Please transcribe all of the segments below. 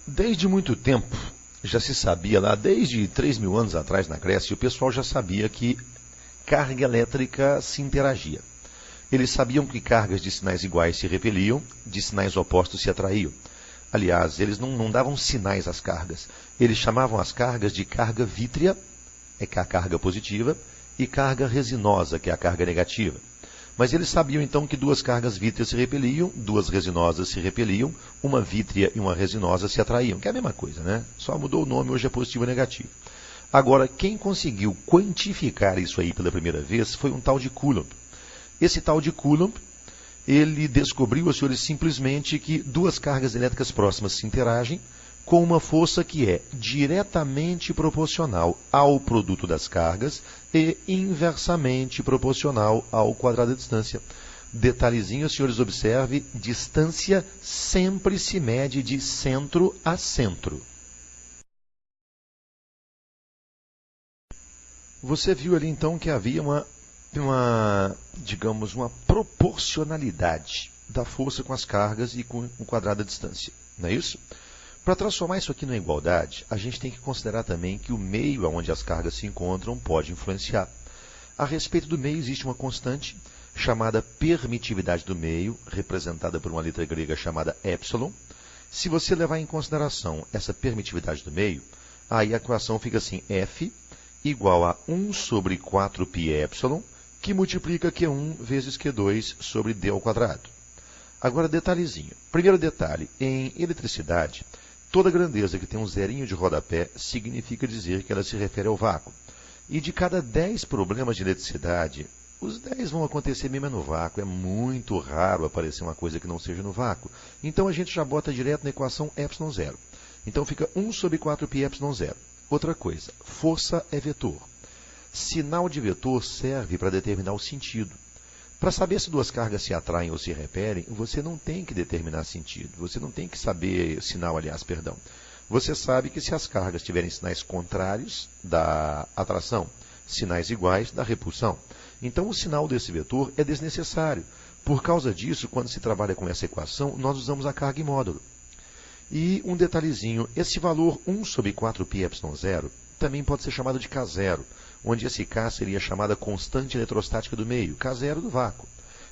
Desde muito tempo, já se sabia lá, desde 3.000 anos atrás na Grécia, o pessoal já sabia que carga elétrica se interagia. Eles sabiam que cargas de sinais iguais se repeliam, de sinais opostos se atraíam. Aliás, eles não davam sinais às cargas. Eles chamavam as cargas de carga vítrea, que é a carga positiva, e carga resinosa, que é a carga negativa. Mas eles sabiam então que duas cargas vítreas se repeliam, duas resinosas se repeliam, uma vítrea e uma resinosa se atraíam, que é a mesma coisa, né? Só mudou o nome, hoje é positivo e negativo. Agora, quem conseguiu quantificar isso aí pela primeira vez foi um tal de Coulomb. Esse tal de Coulomb, ele descobriu, senhores, simplesmente que duas cargas elétricas próximas se interagem com uma força que é diretamente proporcional ao produto das cargas e inversamente proporcional ao quadrado da distância. Detalhezinho, senhores, observe, distância sempre se mede de centro a centro. Você viu ali então que havia digamos, uma proporcionalidade da força com as cargas e com o quadrado da distância, não é isso? Para transformar isso aqui numa igualdade, a gente tem que considerar também que o meio onde as cargas se encontram pode influenciar. A respeito do meio existe uma constante chamada permitividade do meio, representada por uma letra grega chamada epsilon. Se você levar em consideração essa permitividade do meio, aí a equação fica assim, F igual a 1 sobre 4π epsilon, que multiplica Q1 vezes Q2 sobre d ao quadrado. Agora, detalhezinho. Primeiro detalhe, em eletricidade, toda grandeza que tem um zerinho de rodapé significa dizer que ela se refere ao vácuo. E de cada 10 problemas de eletricidade, os 10 vão acontecer mesmo no vácuo. É muito raro aparecer uma coisa que não seja no vácuo. Então a gente já bota direto na equação epsilon zero. Então fica 1 sobre 4π epsilon zero. Outra coisa, força é vetor. Sinal de vetor serve para determinar o sentido. Para saber se duas cargas se atraem ou se repelem, você não tem que determinar sentido. Você não tem que saber sinal, aliás, perdão. Você sabe que se as cargas tiverem sinais contrários da atração, sinais iguais da repulsão. Então, o sinal desse vetor é desnecessário. Por causa disso, quando se trabalha com essa equação, nós usamos a carga em módulo. E um detalhezinho, esse valor 1 sobre 4π epsilon zero também pode ser chamado de K0, onde esse K seria chamada constante eletrostática do meio, K0 do vácuo.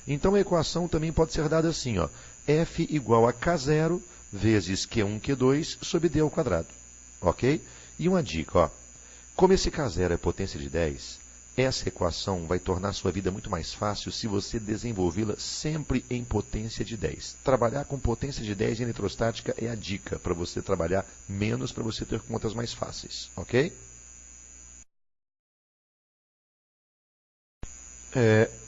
Então a equação também pode ser dada assim, ó, F igual a K0 vezes Q1, Q2 sobre d ao quadrado. Ok? E uma dica, ó, como esse K0 é potência de 10, essa equação vai tornar a sua vida muito mais fácil se você desenvolvê-la sempre em potência de 10. Trabalhar com potência de 10 em eletrostática é a dica para você trabalhar menos, para você ter contas mais fáceis. Ok?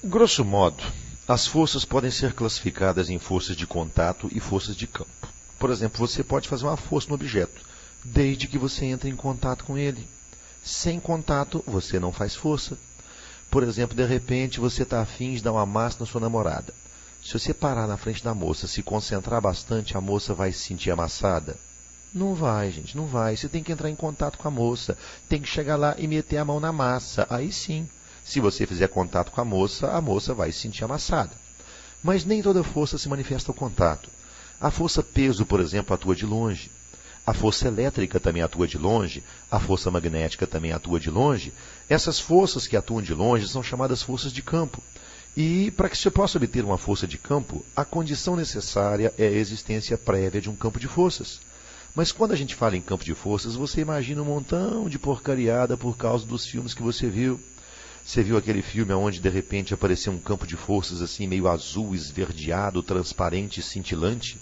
Grosso modo, as forças podem ser classificadas em forças de contato e forças de campo. Por exemplo, você pode fazer uma força no objeto, desde que você entre em contato com ele. Sem contato, você não faz força. Por exemplo, de repente, você está afim de dar uma massa na sua namorada. Se você parar na frente da moça, se concentrar bastante, a moça vai se sentir amassada? Não vai, gente, não vai. Você tem que entrar em contato com a moça. Tem que chegar lá e meter a mão na massa. Aí sim. Se você fizer contato com a moça vai se sentir amassada. Mas nem toda força se manifesta ao contato. A força peso, por exemplo, atua de longe. A força elétrica também atua de longe, a força magnética também atua de longe. Essas forças que atuam de longe são chamadas forças de campo. E para que se possa obter uma força de campo, a condição necessária é a existência prévia de um campo de forças. Mas quando a gente fala em campo de forças, você imagina um montão de porcariada por causa dos filmes que você viu. Você viu aquele filme onde de repente apareceu um campo de forças assim meio azul, esverdeado, transparente, cintilante?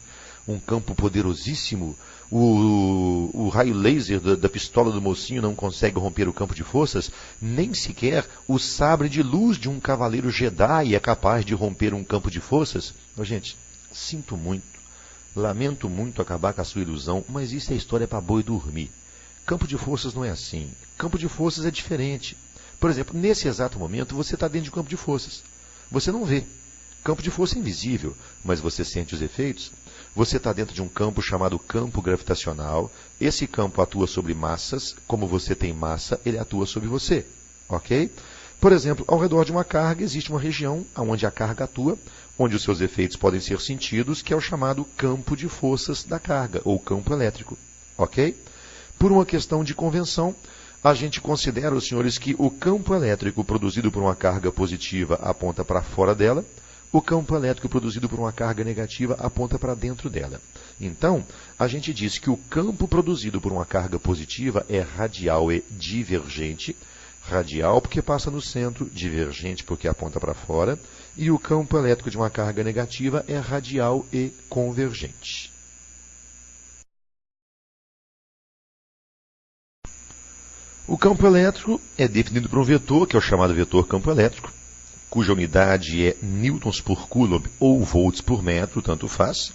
Um campo poderosíssimo, o raio laser da pistola do mocinho não consegue romper o campo de forças, nem sequer o sabre de luz de um cavaleiro Jedi é capaz de romper um campo de forças. Gente, sinto muito, lamento muito acabar com a sua ilusão, mas isso é história para boi dormir. Campo de forças não é assim. Campo de forças é diferente. Por exemplo, nesse exato momento, você está dentro de um campo de forças. Você não vê. Campo de força é invisível, mas você sente os efeitos. Você está dentro de um campo chamado campo gravitacional. Esse campo atua sobre massas. Como você tem massa, ele atua sobre você. Ok? Por exemplo, ao redor de uma carga existe uma região onde a carga atua, onde os seus efeitos podem ser sentidos, que é o chamado campo de forças da carga, ou campo elétrico. ok? Por uma questão de convenção, a gente considera, os senhores, que o campo elétrico produzido por uma carga positiva aponta para fora dela, o campo elétrico produzido por uma carga negativa aponta para dentro dela. Então, a gente diz que o campo produzido por uma carga positiva é radial e divergente. Radial porque passa no centro, divergente porque aponta para fora, e o campo elétrico de uma carga negativa é radial e convergente. O campo elétrico é definido por um vetor, que é o chamado vetor campo elétrico, cuja unidade é newtons por coulomb ou volts por metro, tanto faz.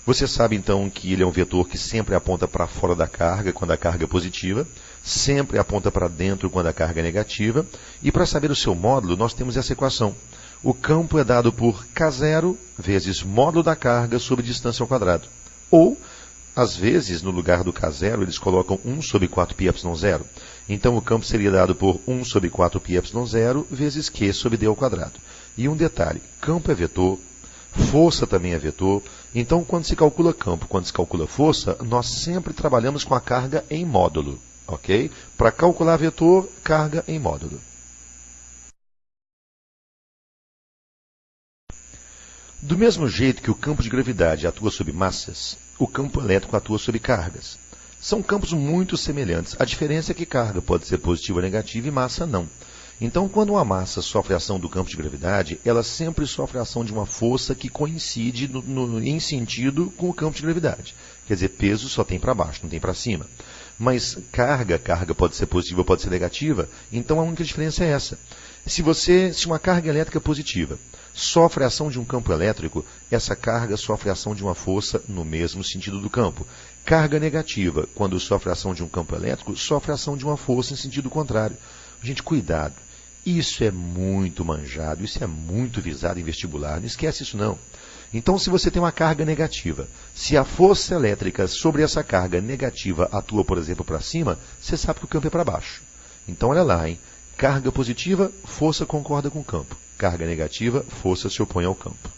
Você sabe então que ele é um vetor que sempre aponta para fora da carga quando a carga é positiva, sempre aponta para dentro quando a carga é negativa, e para saber o seu módulo nós temos essa equação. O campo é dado por K0 vezes módulo da carga sobre distância ao quadrado. Ou, às vezes, no lugar do K0, eles colocam 1 sobre 4πε0. Então, o campo seria dado por 1 sobre 4πε0 vezes Q sobre D ao quadrado. E um detalhe, campo é vetor, força também é vetor. Então, quando se calcula campo, quando se calcula força, nós sempre trabalhamos com a carga em módulo. Ok? Para calcular vetor, carga em módulo. Do mesmo jeito que o campo de gravidade atua sobre massas, o campo elétrico atua sobre cargas. São campos muito semelhantes. A diferença é que carga pode ser positiva ou negativa e massa não. Então, quando uma massa sofre a ação do campo de gravidade, ela sempre sofre a ação de uma força que coincide em sentido com o campo de gravidade. Quer dizer, peso só tem para baixo, não tem para cima. Mas carga pode ser positiva ou pode ser negativa, então a única diferença é essa. Se uma carga elétrica positiva sofre a ação de um campo elétrico, essa carga sofre a ação de uma força no mesmo sentido do campo. Carga negativa, quando sofre a ação de um campo elétrico, sofre a ação de uma força em sentido contrário. Gente, cuidado. Isso é muito manjado, isso é muito visado em vestibular, não esquece isso não. Então, se você tem uma carga negativa, se a força elétrica sobre essa carga negativa atua, por exemplo, para cima, você sabe que o campo é para baixo. Então, olha lá, hein? Carga positiva, força concorda com o campo. Carga negativa, força se opõe ao campo.